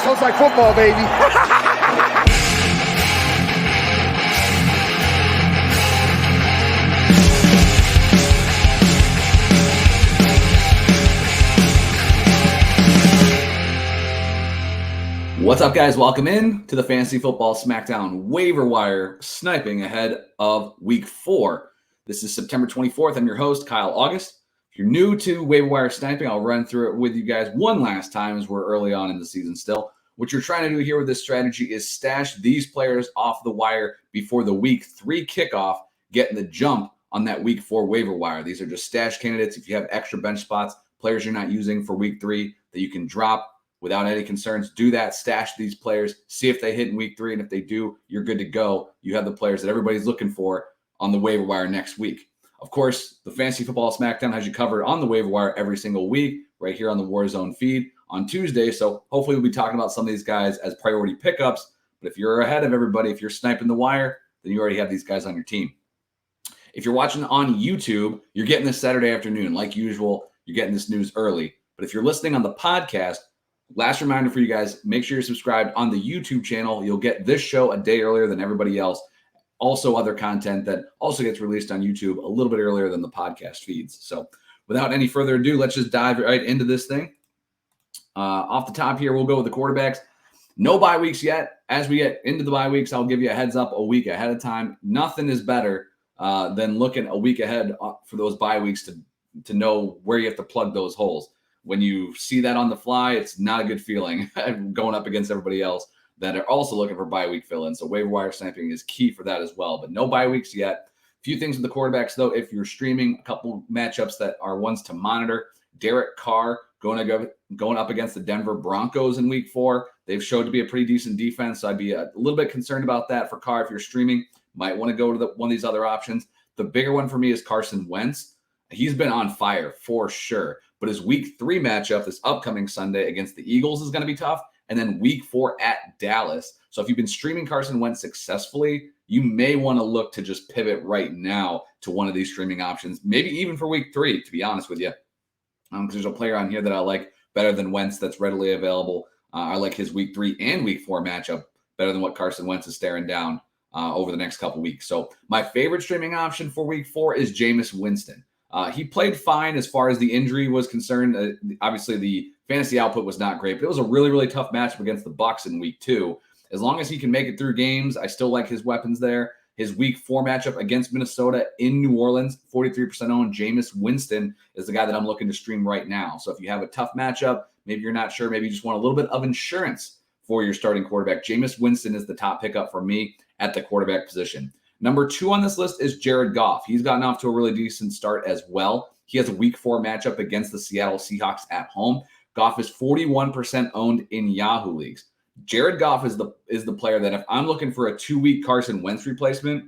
Sounds like football, baby. What's up, guys? Welcome in to the Fantasy Football Smackdown Waiver Wire sniping ahead of Week 4. This is September 24th. I'm your host, Kyle August. If you're new to Waiver Wire sniping, I'll run through it with you guys one last time as we're early on in the season still. What you're trying to do here with this strategy is stash these players off the wire before the Week 3 kickoff, getting the jump on that Week 4 waiver wire. These are just stash candidates. If you have extra bench spots, players you're not using for Week 3 that you can drop without any concerns, do that, stash these players, see if they hit in Week 3, and if they do, you're good to go. You have the players that everybody's looking for on the waiver wire next week. Of course, the Fantasy Football Smackdown has you covered on the waiver wire every single week, right here on the Warzone feed on Tuesday. So hopefully we'll be talking about some of these guys as priority pickups. But if you're ahead of everybody, if you're sniping the wire, then you already have these guys on your team. If you're watching on YouTube, you're getting this Saturday afternoon. Like usual, you're getting this news early. But if you're listening on the podcast, last reminder for you guys, make sure you're subscribed on the YouTube channel. You'll get this show a day earlier than everybody else. Also, other content that also gets released on YouTube a little bit earlier than the podcast feeds. So without any further ado, let's just dive right into this thing. Off the top here, we'll go with the quarterbacks. No bye weeks yet. As we get into the bye weeks, I'll give you a heads up a week ahead of time. Nothing is better than looking a week ahead for those bye weeks to know where you have to plug those holes. When you see that on the fly, it's not a good feeling going up against everybody else that are also looking for bye week fill-in. So waiver wire sniping is key for that as well. But no bye weeks yet. A few things with the quarterbacks, though. If you're streaming, a couple matchups that are ones to monitor. Derek Carr going up against the Denver Broncos in Week 4. They've showed to be a pretty decent defense, so I'd be a little bit concerned about that for Carr. If you're streaming, might want to go to one of these other options. The bigger one for me is Carson Wentz. He's been on fire for sure. But his Week 3 matchup this upcoming Sunday against the Eagles is going to be tough. And then Week 4 at Dallas. So if you've been streaming Carson Wentz successfully, you may want to look to just pivot right now to one of these streaming options, maybe even for Week 3, to be honest with you. Because there's a player on here that I like better than Wentz that's readily available. I like his Week 3 and Week 4 matchup better than what Carson Wentz is staring down over the next couple weeks. So my favorite streaming option for Week 4 is Jameis Winston. He played fine as far as the injury was concerned. Obviously, the fantasy output was not great, but it was a really, really tough matchup against the Bucs in Week 2. As long as he can make it through games, I still like his weapons there. His Week 4 matchup against Minnesota in New Orleans, 43% owned. Jameis Winston is the guy that I'm looking to stream right now. So if you have a tough matchup, maybe you're not sure, maybe you just want a little bit of insurance for your starting quarterback, Jameis Winston is the top pickup for me at the quarterback position. Number 2 on this list is Jared Goff. He's gotten off to a really decent start as well. He has a Week 4 matchup against the Seattle Seahawks at home. Goff is 41% owned in Yahoo leagues. Jared Goff is the player that if I'm looking for a 2-week Carson Wentz replacement,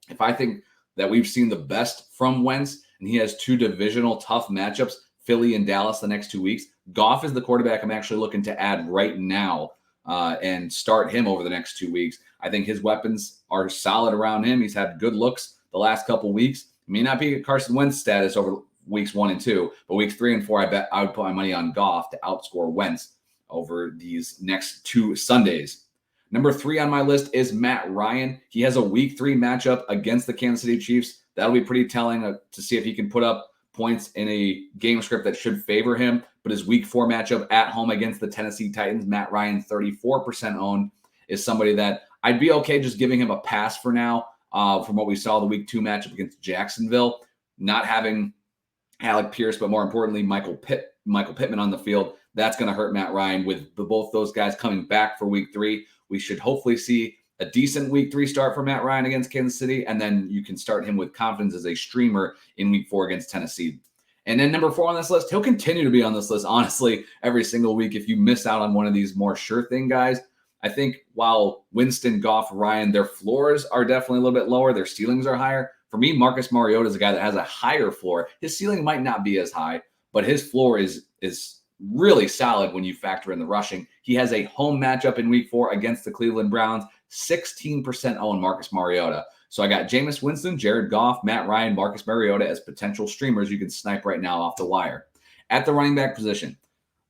if I think that we've seen the best from Wentz and he has 2 divisional tough matchups, Philly and Dallas the next 2 weeks, Goff is the quarterback I'm actually looking to add right now and start him over the next 2 weeks. I think his weapons are solid around him. He's had good looks the last couple weeks. It may not be a Carson Wentz status over weeks 1 and 2, but weeks 3 and 4, I bet I would put my money on Goff to outscore Wentz over these next 2 Sundays. Number 3 on my list is Matt Ryan. He has a Week 3 matchup against the Kansas City Chiefs. That'll be pretty telling to see if he can put up points in a game script that should favor him. But his Week 4 matchup at home against the Tennessee Titans, Matt Ryan, 34% owned, is somebody that I'd be okay just giving him a pass for now from what we saw the Week 2 matchup against Jacksonville. Not having Alec Pierce, but more importantly, Michael Pittman on the field. That's going to hurt Matt Ryan. With both those guys coming back for Week 3, we should hopefully see a decent Week 3 start for Matt Ryan against Kansas City, and then you can start him with confidence as a streamer in Week 4 against Tennessee. And then number 4 on this list, he'll continue to be on this list, honestly, every single week if you miss out on one of these more sure thing guys. I think while Winston, Goff, Ryan, their floors are definitely a little bit lower, their ceilings are higher. For me, Marcus Mariota is a guy that has a higher floor. His ceiling might not be as high, but his floor is really solid when you factor in the rushing. He has a home matchup in Week 4 against the Cleveland Browns, 16% own Marcus Mariota. So I got Jameis Winston, Jared Goff, Matt Ryan, Marcus Mariota as potential streamers you can snipe right now off the wire. At the running back position,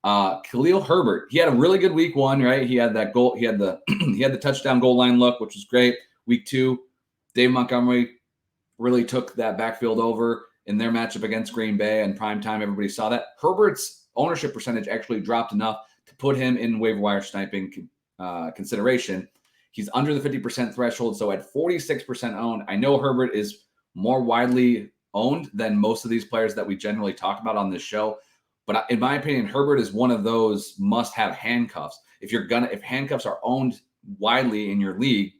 Khalil Herbert, he had a really good week 1, right? He had that goal. He had the he had the touchdown goal line look, which was great. Week 2, Dave Montgomery really took that backfield over in their matchup against Green Bay and prime time. Everybody saw that. Herbert's ownership percentage actually dropped enough to put him in waiver wire sniping consideration. He's under the 50% threshold, so at 46% owned. I know Herbert is more widely owned than most of these players that we generally talk about on this show. But in my opinion, Herbert is one of those must-have handcuffs. If handcuffs are owned widely in your league,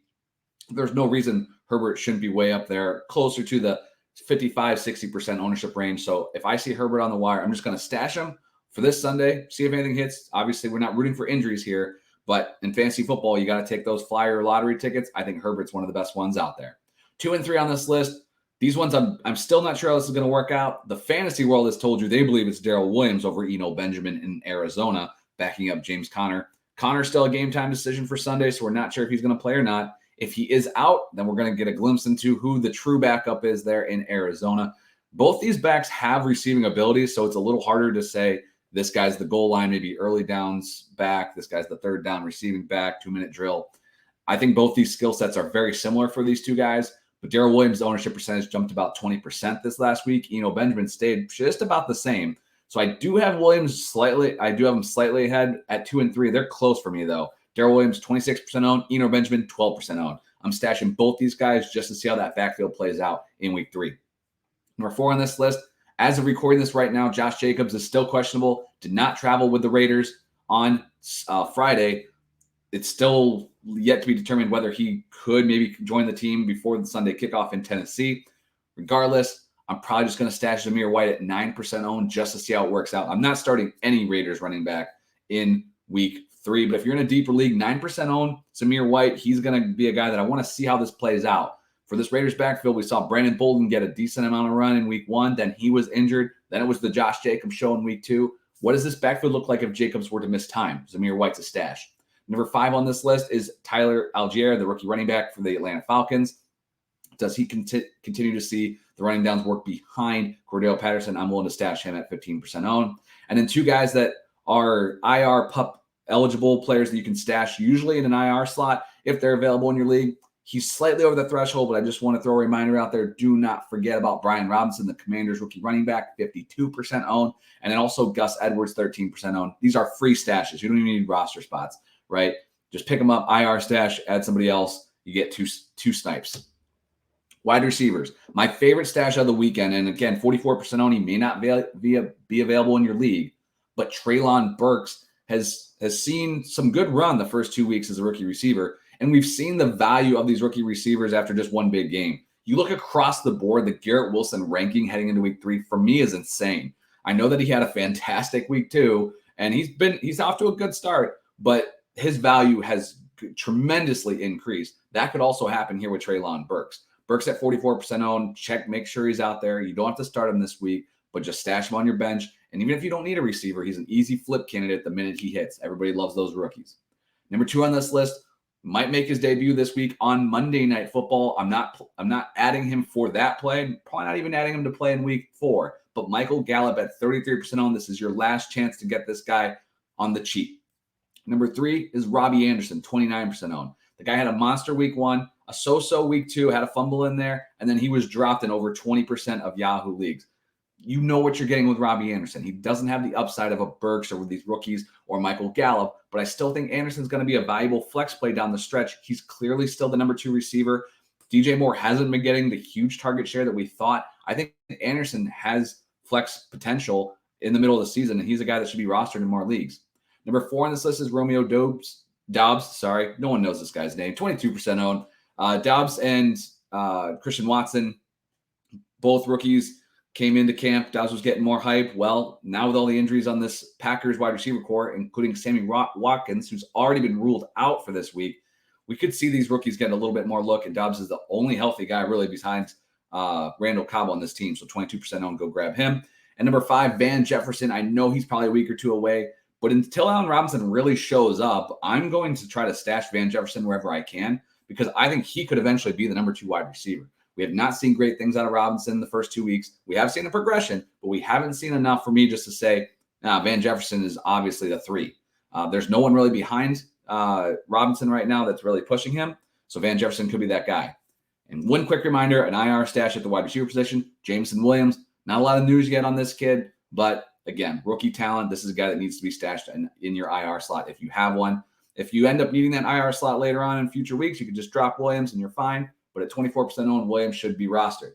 there's no reason Herbert shouldn't be way up there, closer to the 55-60% ownership range. So if I see Herbert on the wire, I'm just going to stash him for this Sunday, see if anything hits. Obviously, we're not rooting for injuries here, but in fantasy football, you got to take those flyer lottery tickets. I think Herbert's one of the best ones out there. 2 and 3 on this list. These ones, I'm still not sure how this is going to work out. The fantasy world has told you they believe it's Darrell Williams over Eno Benjamin in Arizona, backing up James Conner. Conner's still a game time decision for Sunday, so we're not sure if he's going to play or not. If he is out, then we're going to get a glimpse into who the true backup is there in Arizona. Both these backs have receiving abilities, so it's a little harder to say this guy's the goal line, maybe early downs back. This guy's the third down receiving back, 2-minute drill. I think both these skill sets are very similar for these two guys, but Darrell Williams' ownership percentage jumped about 20% this last week. Eno Benjamin stayed just about the same. So I do have Williams slightly. I do have him slightly ahead at 2 and 3. They're close for me, though. Darrell Williams, 26% owned. Eno Benjamin, 12% owned. I'm stashing both these guys just to see how that backfield plays out in week 3. Number 4 on this list, as of recording this right now, Josh Jacobs is still questionable. Did not travel with the Raiders on Friday. It's still yet to be determined whether he could maybe join the team before the Sunday kickoff in Tennessee. Regardless, I'm probably just going to stash Zamir White at 9% owned just to see how it works out. I'm not starting any Raiders running back in week 3, but if you're in a deeper league, 9% owned Zamir White, he's going to be a guy that I want to see how this plays out. For this Raiders backfield, we saw Brandon Bolden get a decent amount of run in week 1. Then he was injured. Then it was the Josh Jacobs show in week 2. What does this backfield look like if Jacobs were to miss time? Zamir White's a stash. Number 5 on this list is Tyler Algier, the rookie running back for the Atlanta Falcons. Does he continue to see the running downs work behind Cordell Patterson? I'm willing to stash him at 15% owned. And then 2 guys that are IR pup eligible players that you can stash usually in an IR slot if they're available in your league. He's slightly over the threshold, but I just want to throw a reminder out there. Do not forget about Brian Robinson, the Commanders rookie running back, 52% owned. And then also Gus Edwards, 13% owned. These are free stashes. You don't even need roster spots, right? Just pick them up, IR stash, add somebody else. You get two snipes. Wide receivers. My favorite stash of the weekend, and again, 44% owned. He may not be available in your league, but Treylon Burks has seen some good run the first 2 weeks as a rookie receiver. And we've seen the value of these rookie receivers after just one big game. You look across the board, the Garrett Wilson ranking heading into week 3 for me is insane. I know that he had a fantastic week 2, and he's off to a good start, but his value has tremendously increased. That could also happen here with Treylon Burks. Burks at 44% owned. Make sure he's out there. You don't have to start him this week, but just stash him on your bench. And even if you don't need a receiver, he's an easy flip candidate the minute he hits. Everybody loves those rookies. Number 2 on this list might make his debut this week on Monday Night Football. I'm not adding him for that play. Probably not even adding him to play in week 4. But Michael Gallup at 33% owned. This is your last chance to get this guy on the cheap. Number 3 is Robbie Anderson, 29% owned. The guy had a monster week 1, a so-so week 2, had a fumble in there, and then he was dropped in over 20% of Yahoo leagues. You know what you're getting with Robbie Anderson. He doesn't have the upside of a Burks or with these rookies or Michael Gallup, but I still think Anderson's going to be a valuable flex play down the stretch. He's clearly still the number 2 receiver. DJ Moore hasn't been getting the huge target share that we thought. I think Anderson has flex potential in the middle of the season, and he's a guy that should be rostered in more leagues. Number 4 on this list is Romeo Doubs. Sorry, no one knows this guy's name. 22% owned. Doubs and Christian Watson, both rookies, came into camp. Doubs was getting more hype. Well, now with all the injuries on this Packers wide receiver core, including Sammy Watkins, who's already been ruled out for this week, we could see these rookies get a little bit more look. And Doubs is the only healthy guy really behind Randall Cobb on this team. So 22% owned, go grab him. And number 5, Van Jefferson. I know he's probably a week or 2 away, but until Allen Robinson really shows up, I'm going to try to stash Van Jefferson wherever I can because I think he could eventually be the number 2 wide receiver. We have not seen great things out of Robinson the first 2 weeks. We have seen a progression, but we haven't seen enough for me just to say Now, Van Jefferson is obviously the 3. There's no one really behind Robinson right now that's really pushing him. So Van Jefferson could be that guy. And one quick reminder, an IR stash at the wide receiver position, Jameson Williams. Not a lot of news yet on this kid, but again, rookie talent. This is a guy that needs to be stashed in your IR slot if you have one. If you end up needing that IR slot later on in future weeks, you can just drop Williams and you're fine. But at 24% owned, Williams should be rostered.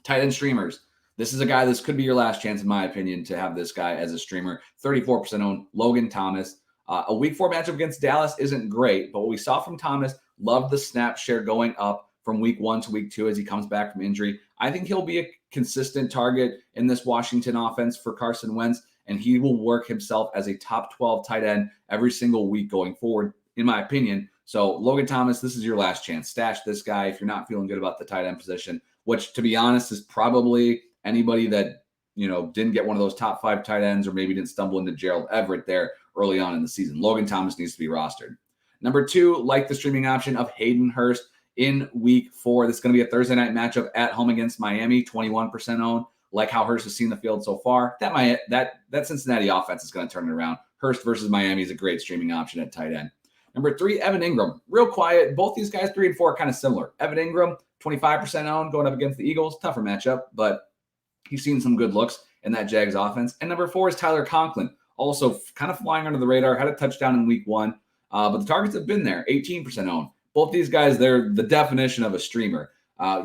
Tight end streamers. This is a guy, this could be your last chance, in my opinion, to have this guy as a streamer. 34% owned, Logan Thomas. A week 4 matchup against Dallas isn't great, but what we saw from Thomas, loved the snap share going up from week 1 to week 2 as he comes back from injury. I think he'll be a consistent target in this Washington offense for Carson Wentz, and he will work himself as a top 12 tight end every single week going forward, in my opinion. So Logan Thomas, this is your last chance. Stash this guy if you're not feeling good about the tight end position, which, to be honest, is probably anybody that, didn't get one of those top 5 tight ends or maybe didn't stumble into Gerald Everett there early on in the season. Logan Thomas needs to be rostered. Number 2, like the streaming option of Hayden Hurst in week 4. This is going to be a Thursday night matchup at home against Miami, 21% owned. Like how Hurst has seen the field so far, that Cincinnati offense is going to turn it around. Hurst versus Miami is a great streaming option at tight end. Number 3, Evan Ingram. Real quiet. Both these guys, 3 and 4, are kind of similar. Evan Ingram, 25% owned, going up against the Eagles. Tougher matchup, but he's seen some good looks in that Jags offense. And number 4 is Tyler Conklin. Also kind of flying under the radar. Had a touchdown in week 1, but the targets have been there, 18% owned. Both these guys, they're the definition of a streamer.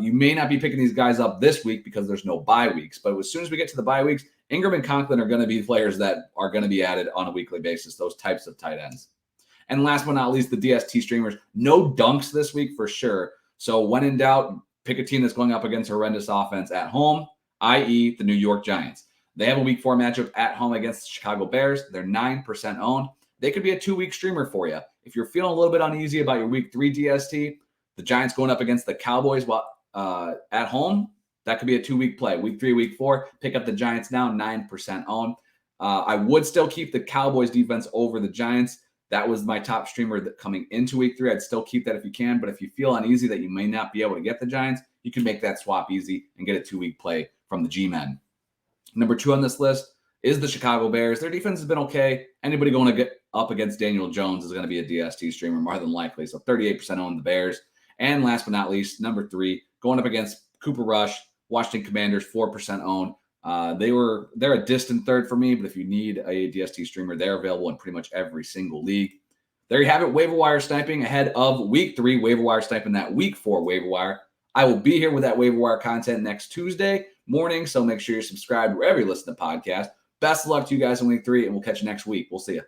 You may not be picking these guys up this week because there's no bye weeks, but as soon as we get to the bye weeks, Ingram and Conklin are going to be players that are going to be added on a weekly basis, those types of tight ends. And last but not least, the DST streamers. No dunks this week for sure. So when in doubt, pick a team that's going up against a horrendous offense at home, i.e. the New York Giants. They have a week 4 matchup at home against the Chicago Bears. They're 9% owned. They could be a 2-week streamer for you. If you're feeling a little bit uneasy about your week 3 DST, the Giants going up against the Cowboys at home, that could be a 2-week play. Week 3, week 4, pick up the Giants now, 9% owned. I would still keep the Cowboys defense over the Giants. That was my top streamer coming into week 3. I'd still keep that if you can, but if you feel uneasy that you may not be able to get the Giants, you can make that swap easy and get a 2-week play from the G-Men. Number 2 on this list is the Chicago Bears. Their defense has been okay. Anybody going to get up against Daniel Jones is going to be a DST streamer more than likely. So 38% own the Bears. And last but not least, number 3, going up against Cooper Rush, Washington Commanders, 4% owned. They're a distant third for me, but if you need a DST streamer, they're available in pretty much every single league. There you have it, waiver wire sniping ahead of week 3, waiver wire sniping that week 4 waiver wire. I will be here with that waiver wire content next Tuesday morning, so make sure you're subscribed wherever you listen to podcasts. Best of luck to you guys in week 3, and we'll catch you next week. We'll see you.